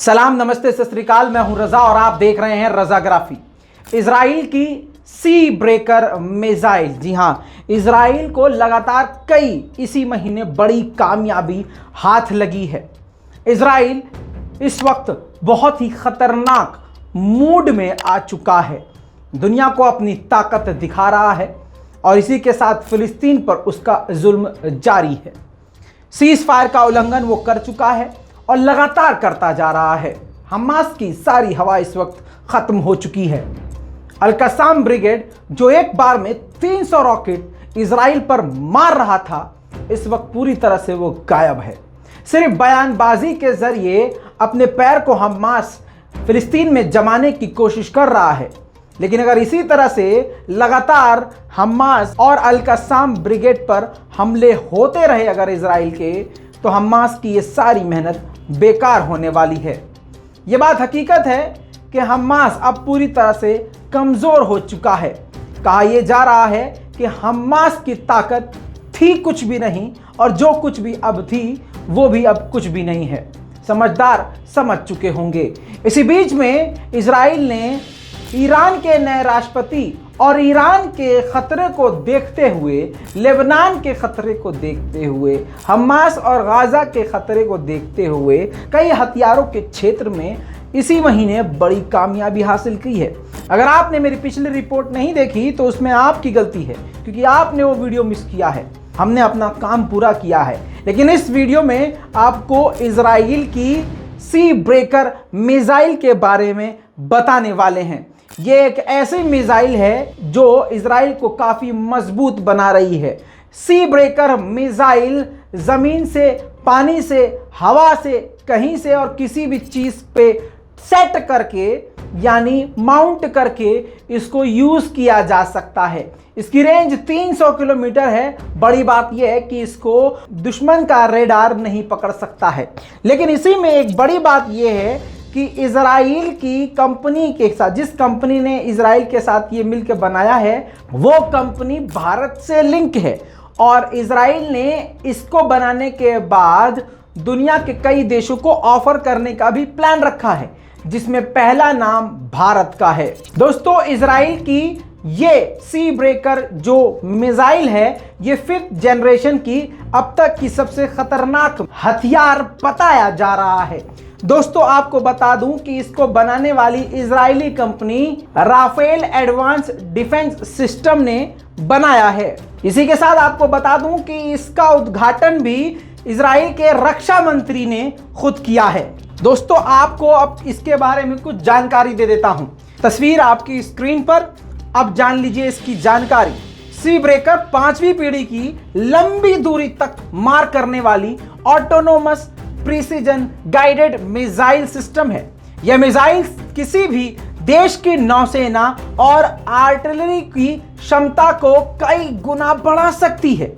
सलाम, नमस्ते, सत श्री अकाल। मैं हूं रजा और आप देख रहे हैं रजाग्राफी। इजराइल की सी ब्रेकर मिसाइल, जी हां, इजराइल को लगातार कई इसी महीने बड़ी कामयाबी हाथ लगी है। इजराइल इस वक्त बहुत ही खतरनाक मूड में आ चुका है, दुनिया को अपनी ताकत दिखा रहा है और इसी के साथ फिलिस्तीन पर उसका जुल्म जारी है। सीज फायर का उल्लंघन वो कर चुका है और लगातार करता जा रहा है। हमास की सारी हवा इस वक्त खत्म हो चुकी है। अल-कस्साम ब्रिगेड जो एक बार में 300 रॉकेट इजराइल पर मार रहा था, इस वक्त पूरी तरह से वो गायब है। सिर्फ बयानबाजी के जरिए अपने पैर को हमास फिलिस्तीन में जमाने की कोशिश कर रहा है, लेकिन अगर इसी तरह से लगातार हमास और अल-कस्साम ब्रिगेड पर हमले होते रहे अगर इजराइल के, तो हमास की ये सारी मेहनत बेकार होने वाली है। ये बात हकीकत है कि हमास अब पूरी तरह से कमज़ोर हो चुका है। कहा यह जा रहा है कि हमास की ताकत थी कुछ भी नहीं और जो कुछ भी अब थी वो भी अब कुछ भी नहीं है। समझदार समझ चुके होंगे। इसी बीच में इजराइल ने ईरान के नए राष्ट्रपति और ईरान के खतरे को देखते हुए, लेबनान के खतरे को देखते हुए, हमास और गाजा के खतरे को देखते हुए कई हथियारों के क्षेत्र में इसी महीने बड़ी कामयाबी हासिल की है। अगर आपने मेरी पिछली रिपोर्ट नहीं देखी तो उसमें आपकी गलती है, क्योंकि आपने वो वीडियो मिस किया है। हमने अपना काम पूरा किया है, लेकिन इस वीडियो में आपको इजराइल की सी ब्रेकर मिसाइल के बारे में बताने वाले हैं। ये एक ऐसी मिसाइल है जो इजराइल को काफ़ी मजबूत बना रही है। सी ब्रेकर मिसाइल ज़मीन से, पानी से, हवा से, कहीं से और किसी भी चीज़ पे सेट करके यानी माउंट करके इसको यूज़ किया जा सकता है। इसकी रेंज 300 किलोमीटर है। बड़ी बात यह है कि इसको दुश्मन का रेडार नहीं पकड़ सकता है। लेकिन इसी में एक बड़ी बात यह है कि इजराइल की कंपनी के साथ, जिस कंपनी ने इजराइल के साथ ये मिलकर बनाया है, वो कंपनी भारत से लिंक है और इजराइल ने इसको बनाने के बाद दुनिया के कई देशों को ऑफर करने का भी प्लान रखा है, जिसमें पहला नाम भारत का है। दोस्तों, इजराइल की ये सी ब्रेकर जो मिसाइल है, ये 5th जनरेशन की अब तक की सबसे खतरनाक हथियार बताया जा रहा है। दोस्तों, आपको बता दूं कि इसको बनाने वाली Israeli company Rafael advance defence system ने बनाया है। इसी के साथ आपको बता दूं कि इसका उद्घाटन भी इजराइल के रक्षा मंत्री ने खुद किया है। दोस्तों, आपको अब इसके बारे में कुछ जानकारी दे देता हूं। तस्वीर आपकी स्क्रीन पर, अब जान लीजिए इसकी जानकारी। सी ब्रेकर 5वीं पीढ़ी की लंबी दूरी तक मार करने वाली autonomous precision guided missile system है। यह मिसाइल किसी भी देश की नौसेना और आर्टिलरी की क्षमता को कई गुना बढ़ा सकती है।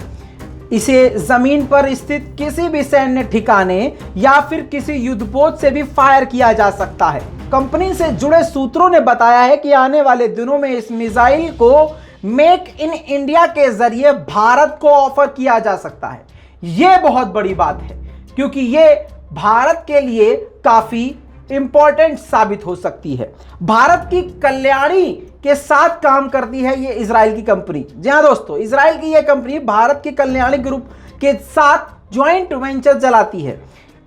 इसे जमीन पर स्थित किसी भी सैन्य ठिकाने या फिर किसी युद्धपोत से भी फायर किया जा सकता है। कंपनी से जुड़े सूत्रों ने बताया है कि आने वाले दिनों में इस मिसाइल को मेक इन इंडिया के जरिए भारत को ऑफर किया जा सकता है। यह बहुत बड़ी बात है, क्योंकि ये भारत के लिए काफी इंपॉर्टेंट साबित हो सकती है। भारत की कल्याणी के साथ काम करती है ये इजराइल की कंपनी। जी हाँ दोस्तों, इजराइल की ये कंपनी भारत की कल्याणी ग्रुप के साथ ज्वाइंट वेंचर चलाती है।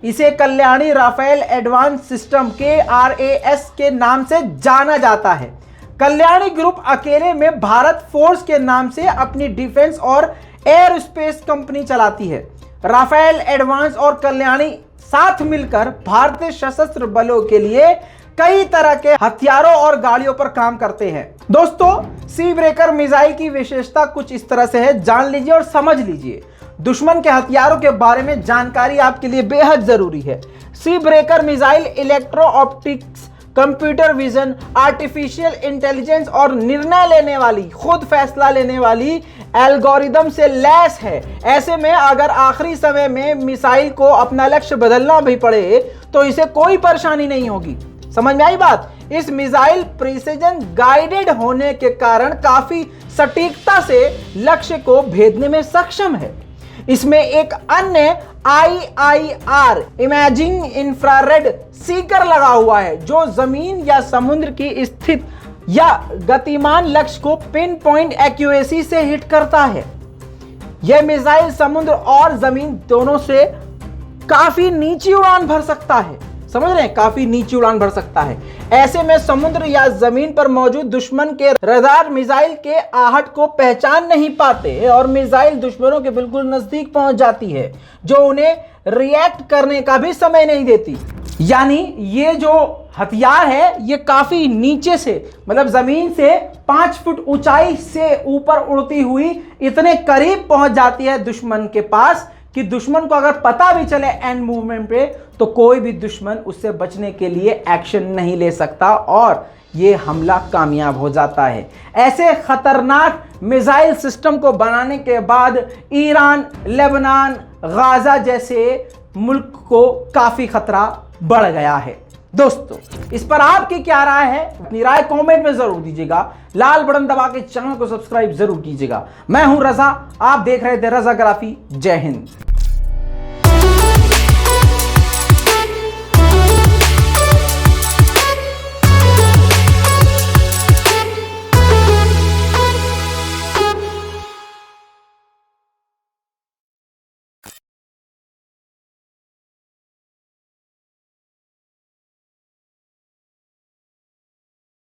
इसे कल्याणी राफेल एडवांस सिस्टम के RAS के नाम से जाना जाता है। कल्याणी ग्रुप अकेले में भारत फोर्स के नाम से अपनी डिफेंस और एयर स्पेस कंपनी चलाती है। राफेल एडवांस और कल्याणी साथ मिलकर भारतीय सशस्त्र बलों के लिए कई तरह के हथियारों और गाड़ियों पर काम करते हैं। दोस्तों, सी ब्रेकर मिसाइल की विशेषता कुछ इस तरह से है, जान लीजिए और समझ लीजिए। दुश्मन के हथियारों के बारे में जानकारी आपके लिए बेहद जरूरी है। Sea breaker missile electro optics, computer vision, artificial intelligence और निर्णय लेने वाली, खुद फैसला लेने वाली एल्गोरिदम से लैस है। ऐसे में अगर आखिरी समय में मिसाइल को अपना लक्ष्य बदलना भी पड़े तो इसे कोई परेशानी नहीं होगी। समझ में आई बात? इस मिसाइल प्रिसीजन गाइडेड होने के कारण काफी सटीकता से लक्ष्य को भेदने में सक्षम है। इसमें एक अन्य IIR इमेजिंग इंफ्रारेड सीकर लगा हुआ है जो जमीन या समुद्र की स्थित या गतिमान लक्ष्य को पिन पॉइंट एक्यूरेसी से हिट करता है। यह मिसाइल समुद्र और जमीन दोनों से काफी नीची उड़ान भर सकता है। समझ रहे हैं, काफी नीची उड़ान भर सकता है। ऐसे में समुद्र या जमीन पर मौजूद दुश्मन के रडार मिसाइल के आहट को पहचान नहीं पाते और मिसाइल दुश्मनों के बिल्कुल नजदीक पहुंच जाती है जो उन्हें रिएक्ट करने का भी समय नहीं देती। यानी ये जो हथियार है ये काफी नीचे से, मतलब जमीन से 5 फुट ऊंचाई से ऊपर उड़ती हुई इतने करीब पहुंच जाती है दुश्मन के पास कि दुश्मन को अगर पता भी चले एंड मूवमेंट पे तो कोई भी दुश्मन उससे बचने के लिए एक्शन नहीं ले सकता और ये हमला कामयाब हो जाता है। ऐसे खतरनाक मिसाइल सिस्टम को बनाने के बाद ईरान, लेबनान, गाजा जैसे मुल्क को काफी खतरा बढ़ गया है। दोस्तों, इस पर आपकी क्या राय है? अपनी राय कमेंट में जरूर दीजिएगा। लाल बटन दबा के चैनल को सब्सक्राइब जरूर कीजिएगा। मैं हूं रजा, आप देख रहे थे रजाग्राफी। जय हिंद।